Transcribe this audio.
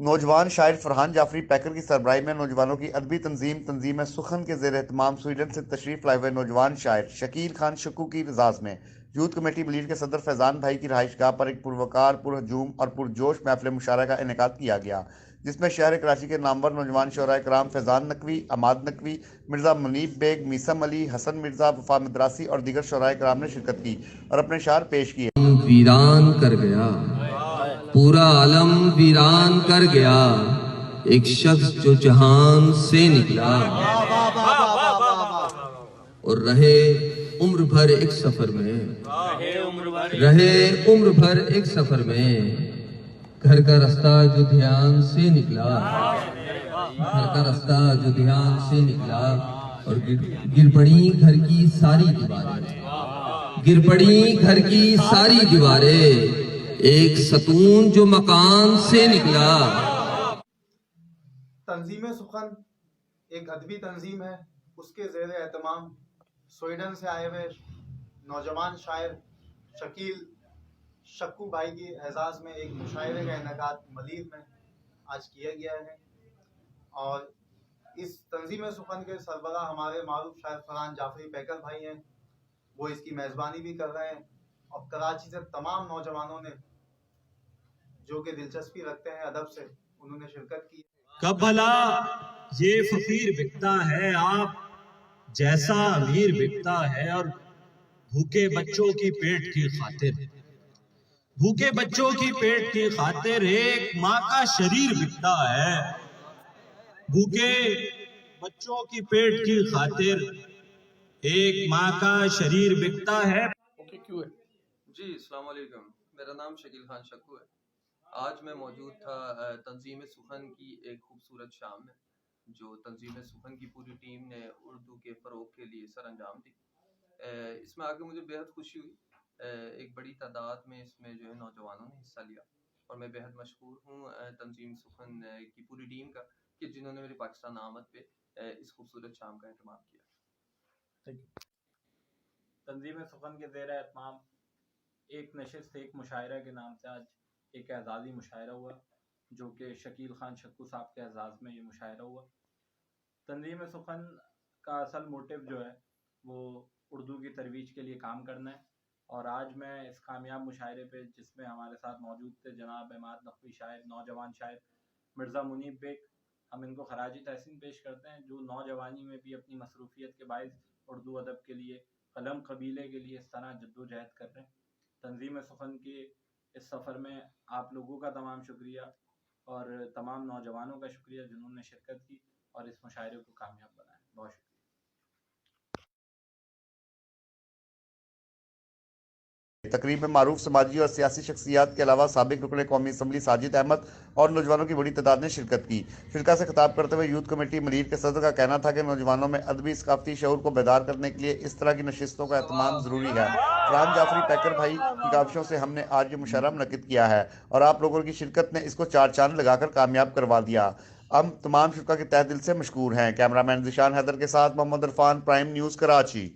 نوجوان شاعر فرحان جعفری پیکر کی سربراہی میں نوجوانوں کی ادبی تنظیم سخن کے زیر اہتمام سویڈن سے تشریف لائے ہوئے نوجوان شاعر شکیل خان شکو کی اعزاز میں یوتھ کمیٹی ملیٹ کے صدر فیضان بھائی کی رہائش گاہ پر ایک پروقار، پرہجوم اور پرجوش محفل مشاعرہ کا انعقاد کیا گیا، جس میں شہر کراچی کے نامور نوجوان شعراء کرام فیضان نقوی، عماد نقوی، مرزا منیب بیگ، میثم علی، حسن مرزا، وفا مدراسی اور دیگر شعراء کرام نے شرکت کی اور اپنے اشعار پیش کیے۔ ویران کر گیا، پورا عالم ویران کر گیا، ایک شخص جو جہان سے نکلا اور رہے عمر بھر ایک سفر میں، گھر کا رستہ جو دھیان سے نکلا، اور گر پڑی گھر کی ساری دیواریں، ایک ستون جو مکان سے نکلا۔ تنظیم سخن ایک ادبی تنظیم ہے، اس کے زیر اہتمام سویڈن سے آئے ہوئے نوجوان شاعر شکیل شکو بھائی کے اعزاز میں ایک مشاعرے کا انعقاد ملیٹ میں آج کیا گیا ہے، اور اس تنظیم سخن کے سربراہ ہمارے معروف شاعر فرحان جعفری پیکر بھائی ہیں، وہ اس کی میزبانی بھی کر رہے ہیں، اور کراچی سے تمام نوجوانوں نے جو کہ دلچسپی رکھتے ہیں ادب سے، انہوں نے شرکت کی۔ کب بھلا یہ فقیر بکتا ہے آپ جیسا امیر بکتا ہے، اور بھوکے بچوں کی پیٹ کی خاطر ایک ماں کا شریر بکتا ہے، بھوکے بچوں کی پیٹ کی خاطر ایک ماں کا شریر بکتا ہے۔ جی السلام علیکم، میرا نام شکیل خان شکو ہے۔ آج میں موجود تھا تنظیم سخن کی ایک خوبصورت شام میں، جو تنظیم سخن کی پوری ٹیم نے اردو کے فروغ کے لیے سر انجام دی۔ اس میں آگے مجھے بہت خوشی ہوئی، ایک بڑی تعداد میں اس میں جو ہے نوجوانوں نے حصہ لیا، اور میں بہت مشکور ہوں تنظیم سخن کی پوری ٹیم کا کہ جنہوں نے میری پاکستان آمد پہ اس خوبصورت شام کا اہتمام کیا۔ تنظیم سخن کے زیر اہتمام ایک نشست ایک مشاعرہ کے نام سے آج ایک اعزازی مشاعرہ ہوا، جو کہ شکیل خان شکو صاحب کے اعزاز میں یہ مشاعرہ ہوا۔ تنظیم سخن کا اصل موٹو جو ہے وہ اردو کی ترویج کے لیے کام کرنا ہے، اور آج میں اس کامیاب مشاعرے پہ، جس میں ہمارے ساتھ موجود تھے جناب عماد نقوی شاعر، نوجوان شاعر مرزا منیب بیگ، ہم ان کو خراج تحسین پیش کرتے ہیں، جو نوجوانی میں بھی اپنی مصروفیت کے باعث اردو ادب کے لیے، قلم قبیلے کے لیے اس طرح جدوجہد کر رہے ہیں۔ تنظیم سخن کے اس سفر میں آپ لوگوں کا تمام شکریہ، اور تمام نوجوانوں کا شکریہ جنہوں نے شرکت کی اور اس مشاعرے کو کامیاب بنایا۔ بہت شکریہ۔ تقریب میں معروف سماجی اور سیاسی شخصیات کے علاوہ سابق رکن قومی اسمبلی ساجد احمد اور نوجوانوں کی بڑی تعداد نے شرکت کی۔ شرکا سے خطاب کرتے ہوئے یوتھ کمیٹی ملیٹ کے صدر کا کہنا تھا کہ نوجوانوں میں ادبی ثقافتی شعور کو بیدار کرنے کے لیے اس طرح کی نشستوں کا اہتمام ضروری ہے۔ فرحان جعفری پیکر بھائی کی کاوشوں سے ہم نے آج یہ مشاعرہ منعقد کیا ہے، اور آپ لوگوں کی شرکت نے اس کو چار چاند لگا کر کامیاب کروا دیا۔ ہم تمام شرکا کے تہ دل سے مشکور ہیں۔ کیمرہ مین ذیشان حیدر کے ساتھ محمد عرفان، پرائم نیوز کراچی۔